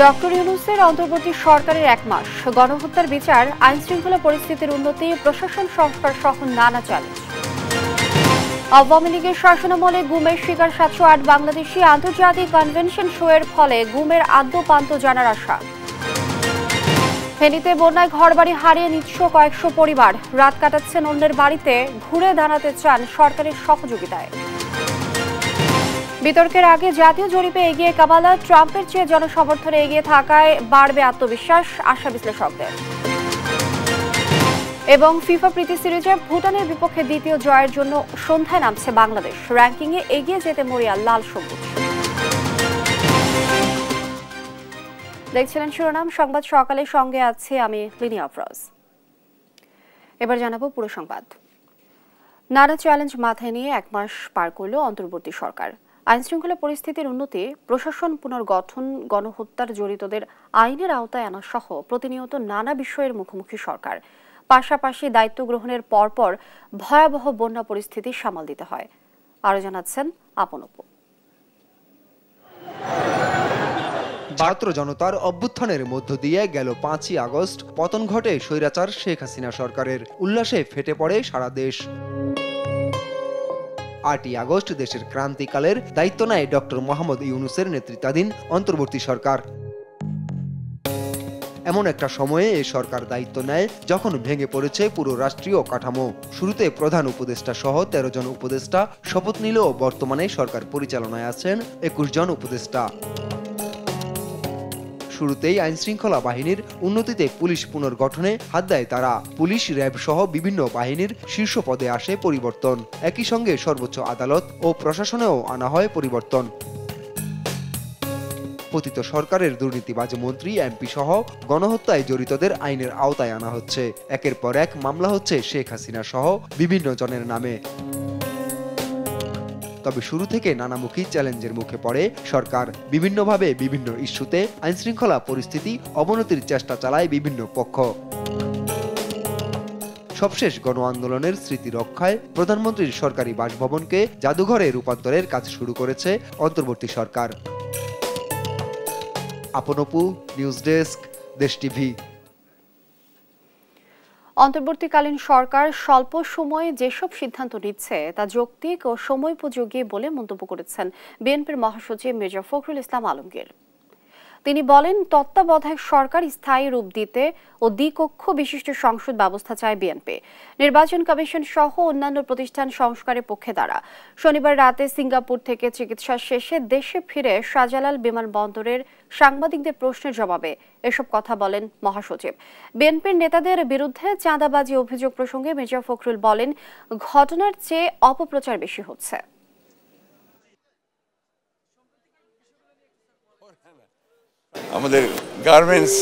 Doctor ইউনূসের অন্তর্বর্তী সরকারের ১ মাস, গণহত্যার বিচার, আইনশৃঙ্খলা পরিস্থিতির উন্নতি, প্রশাসন সংস্কার সহ নানা চ্যালেঞ্জ। আওয়ামী লীগের শাসনামলে গুমের শিকার ৭০৮ বাংলাদেশি, আন্তর্জাতিক কনভেনশন শোয়ের ফলে গুমের আদ্যোপান্ত জানার আশা। ফেনীতে বন্যায় ঘরবাড়ি হারিয়ে নিঃস্ব কয়েকশো পরিবার, রাত কাটাচ্ছেন অন্যের বাড়িতে, ঘুরে দাঁড়াতে চান সরকারের সহযোগিতায়। বিতর্কের আগে জাতীয় জরিপে এগিয়ে কামালা, ট্রাম্পের চেয়ে জনসমর্থনে এগিয়ে থাকায় বাড়বে আত্মবিশ্বাস, আশা বিশ্লেষকদের। এবং ফিফা প্রীতি সিরিজে ভুটানের বিপক্ষে দ্বিতীয় জয়ের জন্য সন্ধ্যায় নামছে বাংলাদেশ, র্যাঙ্কিংয়ে এগিয়ে যেতে মরিয়া লাল সবুজ। দেখছিলেন শিরোনাম সংবাদ সকালের সঙ্গে আছি আমি লিনি আফরোজ। এবার জানাবো পুরো সংবাদ। নানা চ্যালেঞ্জ মাথায় নিয়ে ১ মাস পার করল অন্তর্বর্তী সরকার। আইনশৃঙ্খলা পরিস্থিতির উন্নতি, প্রশাসন পুনর্গঠন, গণহত্যার জড়িতদের আইনের আওতায় আনা সহ প্রতিনিয়ত নানা বিষয়ের মুখোমুখি সরকার। পাশাপাশি দায়িত্ব গ্রহণের পরপর ভয়াবহ বন্যা পরিস্থিতি সামাল দিতে হয়। আরো জানাচ্ছেন আপন অপু। ছাত্র জনতার অভ্যুত্থানের মধ্য দিয়ে গেল ৫ই আগস্ট পতন ঘটে স্বৈরাচার শেখ হাসিনা সরকারের। উল্লাসে ফেটে পড়ে সারা দেশ। ৮ই আগস্ট দেশের ক্রান্তিকালের দায়িত্ব নেয় ডক্টর মোহাম্মদ ইউনূসের নেতৃত্বাধীন অন্তর্বর্তী সরকার। এমন একটা সময়ে এই সরকার দায়িত্ব নেয় যখন ভেঙে পড়েছে পুরো রাষ্ট্রীয় কাঠামো। শুরুতে প্রধান উপদেষ্টা সহ ১৩ জন উপদেষ্টা শপথ নিলেও বর্তমানে সরকার পরিচালনায় আছেন ২১ জন উপদেষ্টা। শুরুতেই আইনশৃঙ্খলা বাহিনীর উন্নতিতে পুলিশ পুনর্গঠনে হাত দেয় তারা। পুলিশ, র্যাব সহ বিভিন্ন বাহিনীর শীর্ষ পদে আসে পরিবর্তন। একই সঙ্গে সর্বোচ্চ আদালত ও প্রশাসনেও আনা হয় পরিবর্তন। পতিত সরকারের দুর্নীতিবাজ মন্ত্রী, এমপি সহ গণহত্যায় জড়িতদের আইনের আওতায় আনা হচ্ছে। একের পর এক মামলা হচ্ছে শেখ হাসিনা সহ বিভিন্ন জনের নামে। তবে শুরু থেকে নানামুখী চ্যালেঞ্জের মুখে পড়ে সরকার। বিভিন্নভাবে বিভিন্ন ইস্যুতে আইনশৃঙ্খলা পরিস্থিতি অবনতির চেষ্টা চালায় বিভিন্ন পক্ষ। সবশেষ গণ আন্দোলনের স্মৃতি রক্ষায় প্রধানমন্ত্রীর সরকারি বাসভবনকে জাদুঘরে রূপান্তরের কাজ শুরু করেছে অন্তর্বর্তী সরকার। আপন অপু, নিউজ ডেস্ক, দেশ টিভি। অন্তর্বর্তীকালীন সরকার স্বল্প সময়ে যেসব সিদ্ধান্ত নিচ্ছে তা যৌক্তিক ও সময়োপযোগী বলে মন্তব্য করেছেন বিএনপির মহাসচিব মির্জা ফখরুল ইসলাম আলমগীর। তিনি বলেন, তত্ত্বাবধায়ক সরকার স্থায়ী রূপ দিতে ও দ্বিকক্ষ বিশিষ্ট সংসদ ব্যবস্থা চায় বিএনপি। নির্বাচন কমিশন সহ অন্যান্য প্রতিষ্ঠান সংস্কারের পক্ষে তারা। শনিবার রাতে সিঙ্গাপুর থেকে চিকিৎসা শেষে দেশে ফিরে শাহজালাল বিমানবন্দরের সাংবাদিকদের প্রশ্নের জবাবে এসব কথা বলেন মহাসচিব। বিএনপির নেতাদের বিরুদ্ধে চাঁদাবাজি অভিযোগ প্রসঙ্গে মির্জা ফখরুল বলেন, ঘটনার চেয়ে অপপ্রচার বেশি হচ্ছে। আমাদের গার্মেন্টস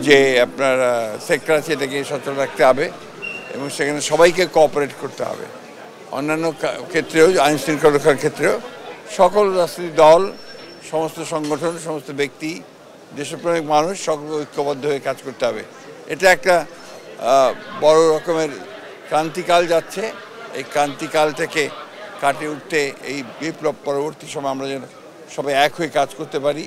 যে আপনার সেক্টর আছে এটাকে সচল রাখতে হবে এবং সেখানে সবাইকে কোঅপারেট করতে হবে। অন্যান্য ক্ষেত্রেও, আইন শৃঙ্খলা রক্ষার ক্ষেত্রেও সকল রাজনৈতিক দল, সমস্ত সংগঠন, সমস্ত ব্যক্তি, দেশপ্রেমিক মানুষ সকলকে ঐক্যবদ্ধ হয়ে কাজ করতে হবে। এটা একটা বড় রকমের ক্রান্তিকাল যাচ্ছে। এই ক্রান্তিকাল থেকে কাটিয়ে উঠতে এই বিপ্লব পরবর্তী সময় আমরা যেন সবাই এক হয়ে কাজ করতে পারি।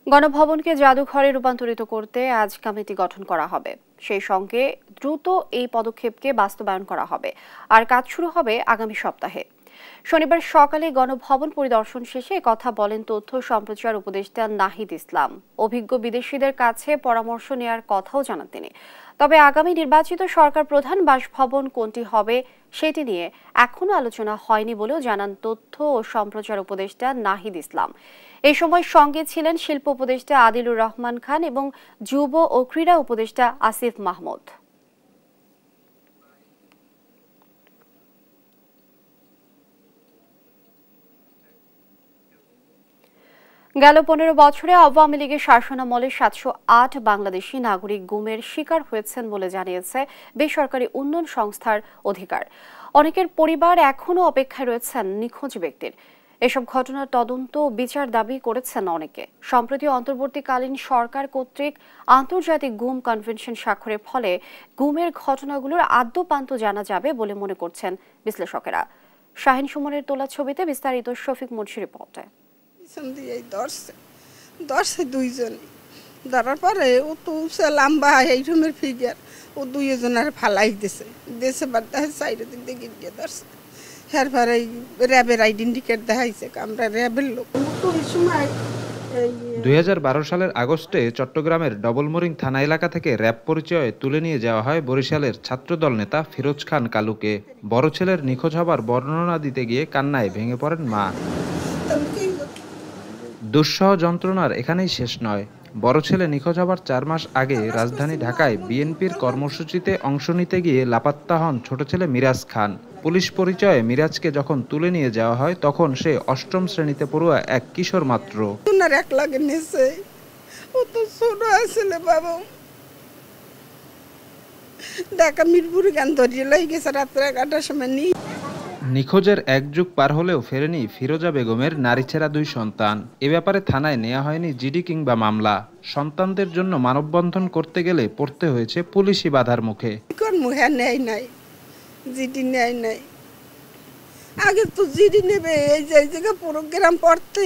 গণভবনকে জাদুঘরে রূপান্তরিত করতে আজ কমিটি গঠন করা হবে। সেই সঙ্গে দ্রুত এই পদক্ষেপকে বাস্তবায়ন করা হবে, আর কাজ শুরু হবে আগামী সপ্তাহে। শনিবার সকালে গণভবন পরিদর্শন শেষে কথা বলেন তথ্য সম্প্রচার উপদেষ্টা নাহিদ ইসলাম। অভিজ্ঞ বিদেশিদের কাছে পরামর্শ নেওয়ার কথাও জানান তিনি। তবে আগামী নির্বাচিত সরকার প্রধান বাসভবন কোনটি হবে সেটি নিয়ে এখনো আলোচনা হয়নি বলেও জানান তথ্য ও সম্প্রচার উপদেষ্টা নাহিদ ইসলাম। এই সময় সঙ্গে ছিলেন শিল্প উপদেষ্টা আদিলুর রহমান খান এবং যুব ও ক্রীড়া উপদেষ্টা আসিফ মাহমুদ। গেল ১৫ বছরে আওয়ামী লীগের শাসনামলে ৭০৮ বাংলাদেশি নাগরিক গুমের শিকার হয়েছেন বলে জানিয়েছে বেসরকারি উন্নয়ন সংস্থার অধিকার। অনেকের পরিবার এখনও অপেক্ষায় রয়েছেন নিখোঁজ ব্যক্তির। এসব ঘটনার তদন্ত ও বিচার দাবি করেছেন অনেকে। সম্প্রতি অন্তর্বর্তীকালীন সরকার কর্তৃক আন্তর্জাতিক গুম কনভেনশন স্বাক্ষরের ফলে গুমের ঘটনাগুলোর আদ্যোপান্ত জানা যাবে বলে মনে করছেন বিশ্লেষকেরা। শাহিন সুমনের তোলা ছবিতে বিস্তারিত শফিক মুন্সির রিপোর্টে। পিছন দিয়ে ধরছে দুইজন, ধরার পরে ও তো লম্বা এই রুমের ফিগার, ও দুইজনের ফালাই দেশে বাদ দেখায় সাইডের দিক দিয়ে গিয়ে ধরছে। এরপরে র্যাবের আইডেন্টিকেট দেখাইছে আমরা র্যাবের লোক। 2012 সালের আগস্টে চট্টগ্রামের ডবলমোরিং থানা এলাকা থেকে র্যাব পরিচয়ে তুলে নিয়ে যাওয়া হয় বরিশালের ছাত্রদল নেতা ফিরোজ খান কালুকে। বড় ছেলের নিখোঁজ হবার বর্ণনা দিতে গিয়ে কান্নায় ভেঙে পড়েন মা। দুঃসহ যন্ত্রণার এখানেই শেষ নয়। বড় ছেলে নিখোঁজ হবার 4 মাস আগে রাজধানী ঢাকায় বিএনপির কর্মসূচিতে অংশ নিতে গিয়ে লাপাত্তা হন ছোট ছেলে মিরাজ খান। পুলিশ পরিচয়ে মিরাজকে যখন তুলে নিয়ে যাওয়া হয় তখন সে 8ম শ্রেণীতে পড়ুয়া এক কিশোর মাত্র। ঢাকা মিরপুর গান ধরিয়ে লাই গেছে রাত্রে 11টার সময়। নিখোঁজের 1 যুগ পার হলেও ফেরেনি ফিরোজা বেগমের নারীছেড়া 2 সন্তান। এ ব্যাপারে থানায় নেওয়া হয়নি জিডি কিংবা মামলা। সন্তানদের জন্য মানববন্ধন করতে গেলে পড়তে হয়েছে পুলিশি বাধার মুখে। জিডি নেয় নাই, আগে তো জিডি নেবে এই জায়গা প্রোগ্রাম পড়তে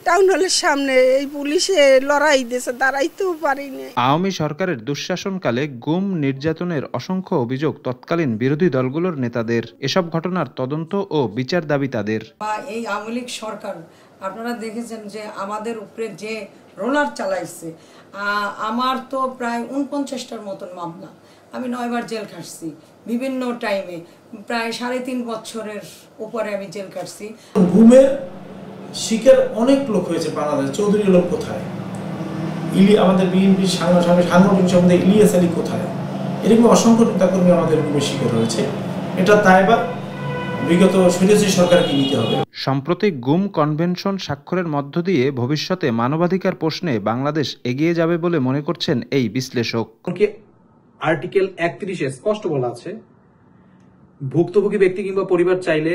টাউন হলের সামনে এই পুলিশে লড়াই দিয়েছে, দাঁড়াইতেও পারিনি। আওয়ামী সরকারের দুঃশাসনকালে গুম নির্যাতনের অসংখ্য অভিযোগ তৎকালীন বিরোধী দলগুলোর নেতাদের। এসব ঘটনার তদন্ত ও বিচার দাবি তাদের। এই আওয়ামী লীগ সরকার আপনারা দেখেছেন যে আমাদের উপরে যে রোলার চালাইছে, আমার তো প্রায় 49টার মতন মামলা, আমি 9 বার জেল খাটছি বিভিন্ন টাইমে, প্রায় 3.5 বছরের উপরে আমি জেল কাটছি। গুমের শিকার অনেক লোক হয়েছে বাংলাদেশ। চৌধুরী লোক কোথায়, আমাদের বিএনপির সাংগঠনিক সম্বন্ধে ইলিয়াস আলী কোথায়, এরকম অসংখ্য নেতাকর্মী আমাদের গুমের শিকার হয়েছে। এটা দায়ভার বিগত স্বৈরাচারী সরকারকে নিতে হবে। সাম্প্রতিক গুম কনভেনশন স্বাক্ষরের মধ্য দিয়ে ভবিষ্যতে মানবাধিকার প্রশ্নে বাংলাদেশ এগিয়ে যাবে বলে মনে করছেন এই বিশ্লেষক। আর্টিকেল 31-এ স্পষ্ট বলা আছে, ভুক্তভোগী ব্যক্তি কিংবা পরিবার চাইলে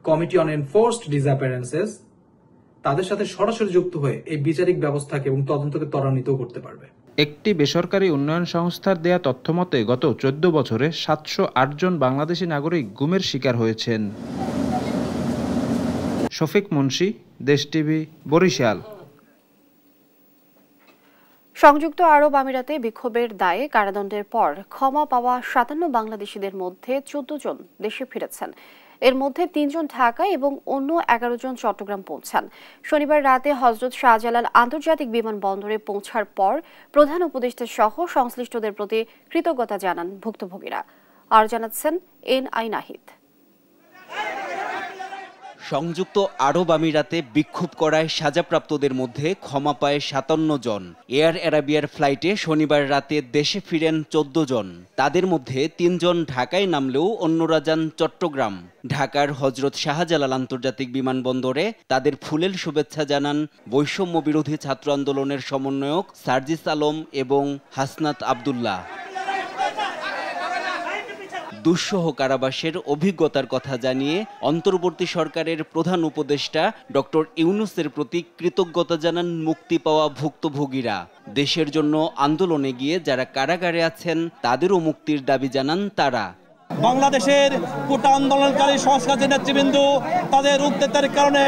কমিটি অন এনফোর্সড ডিসঅ্যাপিয়ারেন্সেস তাদের সাথে সরাসরি যুক্ত হয়ে এই বিচারিক ব্যবস্থাকে এবং তদন্তকে ত্বরান্বিত করতে পারবে। একটি বেসরকারি উন্নয়ন সংস্থার দেয়া তথ্যমতে গত 14 বছরে 708 জন বাংলাদেশি নাগরিক গুমের শিকার হয়েছেন। শফিক মুন্সি, দেশ টিভি, বরিশাল। সংযুক্ত আরব আমিরাতে বিক্ষোভের দায়ে কারাদণ্ডের পর ক্ষমা পাওয়া 57 বাংলাদেশিদের মধ্যে 14 জন দেশে ফিরেছেন। এর মধ্যে 3 জন ঢাকা এবং অন্য 11 জন চট্টগ্রাম পৌঁছান। শনিবার রাতে হযরত শাহজালাল আন্তর্জাতিক বিমানবন্দরে পৌঁছার পর প্রধান উপদেষ্টা সহ সংশ্লিষ্টদের প্রতি কৃতজ্ঞতা জানান ভুক্তভোগীরা। আর জানাচ্ছেন এনআই নাহিদ। সংযুক্ত আরব আমিরাতে বিক্ষোভ করায় সাজাপ্রাপ্তদের মধ্যে ক্ষমা পায় 57 জন। এয়ার অ্যারাবিয়ার ফ্লাইটে শনিবার রাতে দেশে ফিরেন 14 জন। তাদের মধ্যে 3 জন ঢাকায় নামলেও অন্যরা যান চট্টগ্রাম। ঢাকার হযরত শাহজালাল আন্তর্জাতিক বিমানবন্দরে তাদের ফুলেল শুভেচ্ছা জানান বৈষম্য বিরোধী ছাত্র আন্দোলনের সমন্বয়ক সার্জিস আলম এবং হাসনাত আব্দুল্লাহ। দুঃসহ কারাবাসের অভিজ্ঞতার কথা জানিয়ে অন্তর্বর্তী সরকারের প্রধান উপদেষ্টা ডক্টর ইউনূসের প্রতি কৃতজ্ঞতা জানান মুক্তি পাওয়া ভুক্তভোগীরা। দেশের জন্য আন্দোলনে গিয়ে যারা কারাগারে আছেন তাদেরও মুক্তির দাবি জানান তারা। বাংলাদেশের কোটা আন্দোলনকারী সংস্কারের নেতৃবৃন্দ তাদের উদ্যোগের কারণে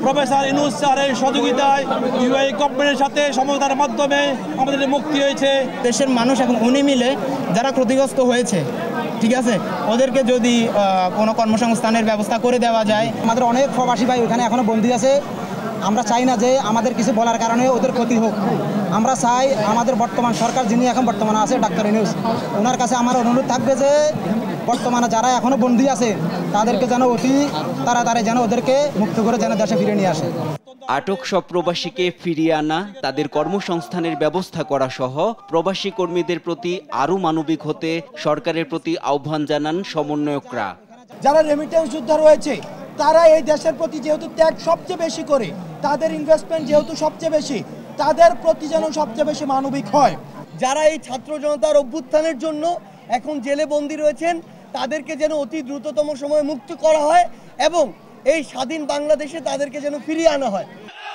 প্রফেসর ইউনূস স্যারের সহযোগিতায় ইউএই গভর্নমেন্টের সাথে সমঝোতার মাধ্যমে আমাদের মুক্তি হয়েছে। দেশের মানুষ এখন উনি মিলে যারা ক্ষতিগ্রস্ত হয়েছে, ঠিক আছে, ওদেরকে যদি কোনো কর্মসংস্থানের ব্যবস্থা করে দেওয়া যায়। আমাদের অনেক প্রবাসী ভাই ওখানে এখনো বন্দী আছে। আমরা চাই না যে আমাদের কিছু বলার কারণে ওদের ক্ষতি হোক। আমরা চাই আমাদের বর্তমান সরকার যিনি এখন বর্তমানে আছে ডাক্তার ইউনূস, ওনার কাছে আমার অনুরোধ থাকবে যে বর্তমানে যারা এখনো বন্দী আছে তাদেরকে যেন অতি তাড়াতাড়ি যেন ওদেরকে মুক্ত করে যেন দেশে ফিরে নিয়ে আসে। আটক সব প্রবাসীকে ফিরিয়ে আনা, তাদের কর্মসংস্থানের ব্যবস্থা করা সহ প্রবাসী কর্মীদের প্রতি আরও মানবিক হতে সরকারের প্রতি আহ্বান জানান সমন্বয়করা। যারা রেমিটেন্স যোদ্ধা রয়েছে তারা এই দেশের প্রতি যেহেতু ত্যাগ সবচেয়ে বেশি করে, তাদের ইনভেস্টমেন্ট যেহেতু সবচেয়ে বেশি, তাদের প্রতি যেন সবচেয়ে বেশি মানবিক হয়। যারা এই ছাত্র জনতার অভ্যুত্থানের জন্য এখন জেলে বন্দী রয়েছেন তাদেরকে যেন অতি দ্রুততম সময়ে মুক্ত করা হয় এবং এই স্বাধীন বাংলাদেশে তাদেরকে যেন ফিরিয়ে আনা হয়।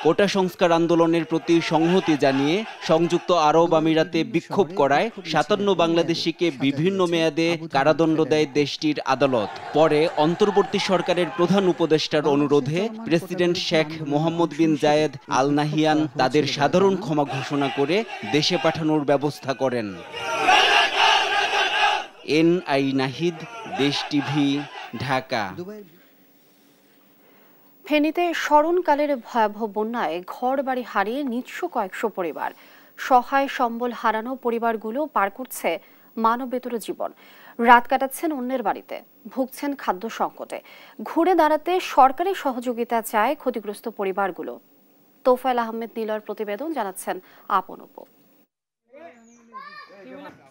কোটা সংস্কার আন্দোলনের প্রতি সংহতি জানিয়ে সংযুক্ত আরব আমিরাতে বিক্ষোভ করায় ৫৭ বাংলাদেশিকে বিভিন্ন মেয়াদে কারাদণ্ড দেয় দেশটির আদালত। পরে অন্তর্বর্তী সরকারের প্রধান উপদেষ্টার অনুরোধে প্রেসিডেন্ট শেখ মোহাম্মদ বিন জায়েদ আল নাহিয়ান তাদের সাধারণ ক্ষমা ঘোষণা করে দেশে পাঠানোর ব্যবস্থা করেন। এনআই নাহিদ, দেশ টিভি, ঢাকা। ফেনীতে স্মরণকালের ভয়াবহ বন্যায় ঘর বাড়ি হারিয়ে নিঃস্ব কয়েকশো পরিবার। সহায় সম্বল হারানো পরিবারগুলো পার করছে মানবেতর জীবন। রাত কাটাচ্ছেন অন্যের বাড়িতে, ভুগছেন খাদ্য সংকটে। ঘুরে দাঁড়াতে সরকারি সহযোগিতা চায় ক্ষতিগ্রস্ত পরিবারগুলো। তোফায়েল আহমেদ নীলর প্রতিবেদন, জানাচ্ছেন আপন উপ।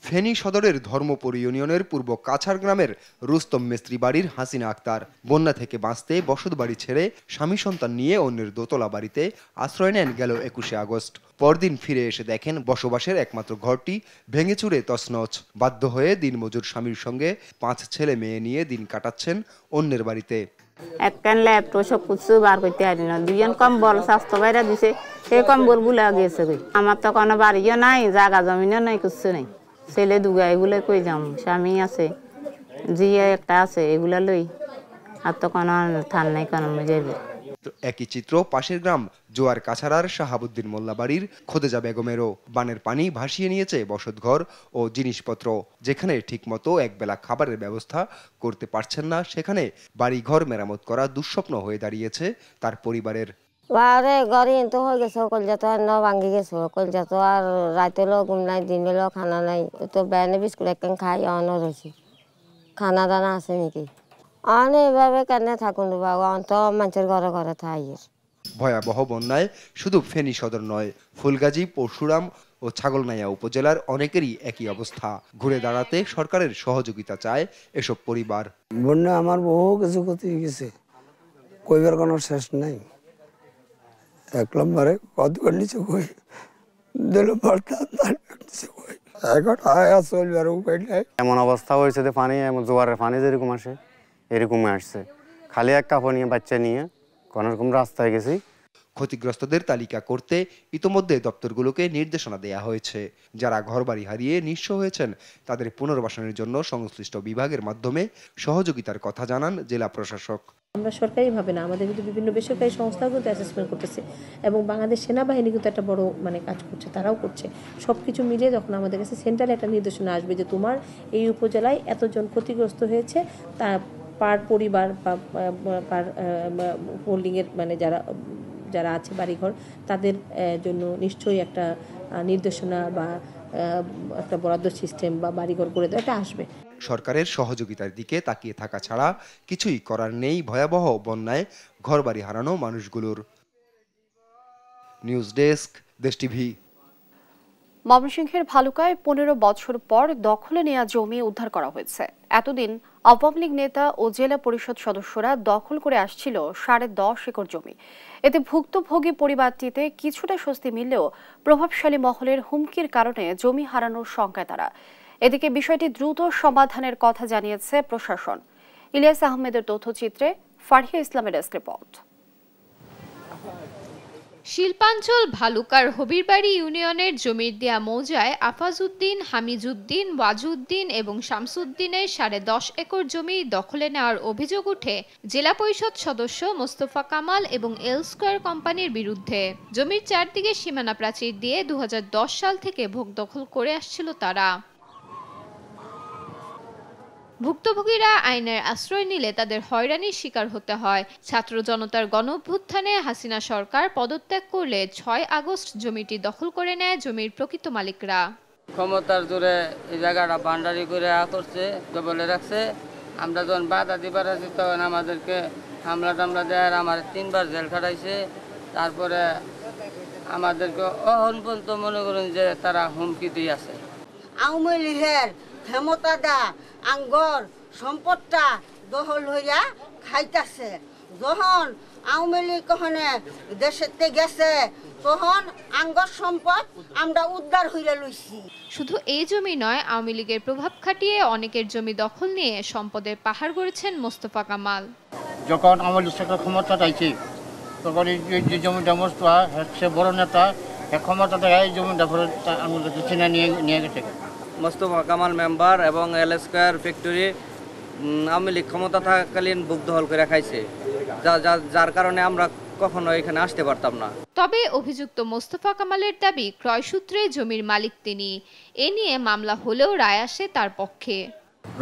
ফেনী সদরের ধর্মপুর ইউনিয়নের পূর্ব কাছাড় গ্রামের রুস্তম মিস্ত্রি বাড়ির হাসিনা আক্তার বন্যা থেকে বাঁচতে বসত বাড়ি ছেড়ে স্বামী সন্তান নিয়ে অন্যের দোতলা বাড়িতে আশ্রয় নেন গেল ২১শে আগস্ট। পরদিন ফিরে এসে দেখেন বসবাসের একমাত্র ঘরটি ভেঙে চুরে তছনছ। বাধ্য হয়ে দিনমজুর স্বামীর সঙ্গে ৫ ছেলে মেয়ে নিয়ে দিন কাটাচ্ছেন অন্যের বাড়িতে। একখান ল্যাপটপ সব কিছু বার করতে পারি না, দুজন কম্বল স্বাস্থ্য বাইরে দিছে, সেই কম্বল গুলা গেছে। আমার তো কোনো বাড়িও নাই, জায়গা জমিনও নাই, কিছু নেই। ছেলে দুগা, এগুলো কই যাম, স্বামী আছে, জিয়া একটা আছে, এগুলা লই। আর তো কোনো থান নাই, কোনো যাইবে। একই চিত্র পাশের গ্রাম জোয়ার কাছাড়ার শাহাবুদ্দিন মোল্লা বাড়ির খোদেজা বেগমেরও। বানের পানি ভাসিয়ে নিয়েছে বসতঘর ও জিনিসপত্র। যেখানে ঠিকমতো একবেলা খাবারের ব্যবস্থা করতে পারছেন না, সেখানে বাড়িঘর মেরামত করা দুঃস্বপ্ন হয়ে দাঁড়িয়েছে তার পরিবারের। আরে গড়ি তো হয়ে গেছে, কলজা তো আর ন ভাঙ্গি গেছে, কলজা তো আর রাতে লো ঘুম নাই, দিনে লো খানা নাই। তো ব্যানে বিস্কুট একখান খাই অনর হয়েছি, খানা দানা আছে নাকি? অন এইভাবে কেন থাকুন বাবা, অন্ত মানুষের ঘরে ঘরে থাই। ভয়াবহ বন্যায় শুধু ফেনী সদর নয়, ফুলগাজী, পরশুরাম ও ছাগলনাইয়া উপজেলার অনেকেরই একই অবস্থা। ঘুরে দাঁড়াতে সরকারের সহযোগিতা চায় এসব পরিবার। বন্যা আমার বহু কিছু ক্ষতি গেছে, কইবার কোনো শেষ নাই। এক নম্বরে কত নিচে কই দিল পারতাম, এখন আয়া চলবার উপায় নাই। এমন অবস্থা হয়েছে যে পানি, এমন জোয়ারের পানি যেরকম আসে এরকমই আসছে। খালি এক কাপড় নিয়ে বাচ্চা নিয়ে কোনো রকম রাস্তায় গেছি। ক্ষতিগ্রস্তদের তালিকা করতে ইতোমধ্যে দপ্তরগুলোকে নির্দেশনা দেয়া হয়েছে। যারা ঘরবাড়ি হারিয়ে নিঃস্ব হয়েছেন তাদের পুনর্বাসনের জন্য সংশ্লিষ্ট বিভাগের মাধ্যমে সহযোগিতার কথা জানান জেলা প্রশাসক। আমরা সরকারিভাবে না, আমাদের কিন্তু বিভিন্ন বেসরকারি সংস্থাও কিন্তু অ্যাসেসমেন্ট করতেছে এবং বাংলাদেশ সেনাবাহিনী কিন্তু একটা বড় কাজ করছে, তারাও করছে। সব কিছু মিলিয়ে যখন আমাদের কাছে সেন্ট্রালে একটা নির্দেশনা আসবে যে তোমার এই উপজেলায় এতজন ক্ষতিগ্রস্ত হয়েছে, তা পার পরিবার বা পার হোল্ডিংয়ের যারা আছে বাড়িঘর, তাদের জন্য নিশ্চয়ই একটা নির্দেশনা বা একটা বরাদ্দ সিস্টেম বা বাড়িঘর করে দেওয়া এটা আসবে। সরকারের সহযোগিতার দিকে তাকিয়ে থাকা ছাড়া কিছুই করার নেই ভয়াবহ বন্যায় ঘরবাড়ি হারানো মানুষগুলোর। নিউজ ডেস্ক, দেশ টিভি। ময়মনসিংহের ভালুকায় ১৫ বছর পর দখলে নেওয়া জমি উদ্ধার করা হয়েছে। এতদিন আওয়ামী লীগ নেতা ও জেলা পরিষদ সদস্যরা দখল করে আসছিল ১০.৫ একর জমি। এতে ভুক্তভোগী পরিবারটিতে কিছুটা স্বস্তি মিললেও প্রভাবশালী মহলের হুমকির কারণে জমি হারানোর শঙ্কায় তারা। এদিকে বিষয়টি দ্রুত সমাধানের কথা জানিয়েছে প্রশাসন। ইলিয়াস আহমেদের তথ্যচিত্রে ফারহিয়া ইসলামের ডেস্ক রিপোর্ট। শিল্পাঞ্চল ভালুকার হবিরবাড়ি ইউনিয়নের জমির দেয়া মৌজায় আফাজউদ্দিন, হামিজউদ্দিন, ওয়াজউদ্দিন এবং শামসুদ্দিনের ১০.৫ একর জমি দখলে নেওয়ার অভিযোগ উঠে জেলা পরিষদ সদস্য মোস্তফা কামাল এবং এল স্কয়ার কোম্পানির বিরুদ্ধে। জমির চারদিকে সীমানা প্রাচীর দিয়ে ২০১০ সাল থেকে ভোগ দখল করে আসছিল তারা। ভুক্তভোগীরা আইনের আশ্রয় নিলে তাদের হয়রানির শিকার হতে হয়। ছাত্র জনতার গণঅভ্যুত্থানে হাসিনা সরকার পদত্যাগ করলে ৬ আগস্ট জমিটি দখল করে নেয় জমির প্রকৃত মালিকরা। ক্ষমতার জোরে এই জায়গাটা বান্ডারি করে করছে, বলে রাখছে। আমরা যখন বাধা দিবার আছি তখন আমাদেরকে হামলা টামলা দেয়, আমার ৩ বার জেল খাটাইছে। তারপরে আমাদেরকে অহন পর্যন্ত মনে করেন যে তারা হুমকি দিয়ে আছে। আওয়ামী লীগের ক্ষমতা দা আঙ্গর সম্পদটা দখল হইয়া খাইতাছে। যখন আওয়ামী লীগ কখনে দেশেতে গেছে তখন আঙ্গর সম্পদ আমরা উদ্ধার হইয়া লইছি। শুধু এই জমি নয়, আওয়ামী লীগের প্রভাব খাটিয়ে অনেকের জমি দখল নিয়ে সম্পদের পাহাড় গড়েছেন মোস্তফা কামাল। যখন আওয়ামী লীগ সরকার ক্ষমতা চাইছে তখন এই যে জমিটা মোস্তফা সে বড় নেতা ক্ষমতা দেয় এই জমিটা পরে আমাদের চিনা নিয়ে গেছে। মোস্তফা কামাল মেম্বার এবং এল স্কয়ার ফ্যাক্টরি আওয়ামী লীগ ক্ষমতা থাকাকালীন বুক দখল করে খাইছে, যার কারণে আমরা কখনো এখানে আসতে পারতাম না। তবে অভিযুক্ত মোস্তফা কামালের দাবি ক্রয়সূত্রে জমির মালিক তিনি। এ নিয়ে মামলা হলেও রায় আসে তার পক্ষে।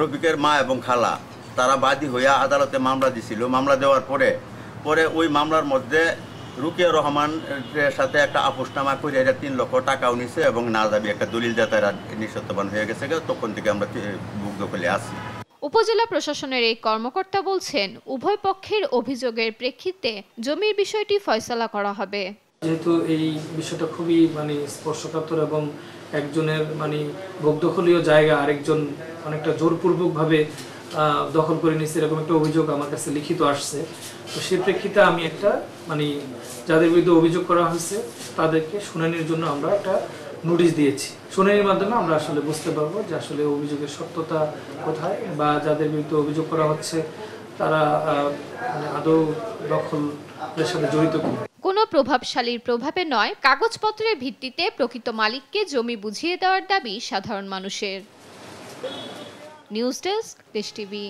রফিকের মা এবং খালা তারা বাদী হইয়া আদালতে মামলা দিছিল। মামলা দেওয়ার পরে ওই মামলার মধ্যে রুকিয়া রহমানের সাথে একটা আপোষনামা করে এটা 3 লক্ষ টাকাও নিছে এবং না যাবি একটা দলিল দিয়ে তারা নিঃসত্ত্ববান হয়ে গেছে। তখন থেকে আমরা বুক দখলে আসি। উপজেলা প্রশাসনের এই কর্মকর্তা বলছেন, উভয় পক্ষের অভিযোগের প্রেক্ষিতে জমির বিষয়টি ফয়সালা করা হবে। যেহেতু এই বিষয়টা খুবই স্পর্শকাতর এবং একজনের ভোগদখলীয় জায়গা আরেকজন অনেকটা জোরপূর্বকভাবে দখল করে নিচ্ছে, এরকম একটা অভিযোগ আমার কাছে লিখিত আসছে। তো সেই প্রেক্ষিতে আমি একটা যাদের বিরুদ্ধে অভিযোগ করা হয়েছে তাদেরকে শুনানির জন্য আমরা একটা নোটিশ দিয়েছি। শুনানির মাধ্যমে আমরা আসলে বুঝতে পারবো যে আসলে অভিযোগের সত্যতা কোথায় বা যাদের বিরুদ্ধে অভিযোগ করা হচ্ছে তারা আদৌ দখলের সাথে জড়িত কিনা। কোনো প্রভাবশালীর প্রভাবে নয়, কাগজপত্রের ভিত্তিতে প্রকৃত মালিককে জমি বুঝিয়ে দেওয়ার দাবি সাধারণ মানুষের। নিউজ ডেস্ক, দেশ টিভি।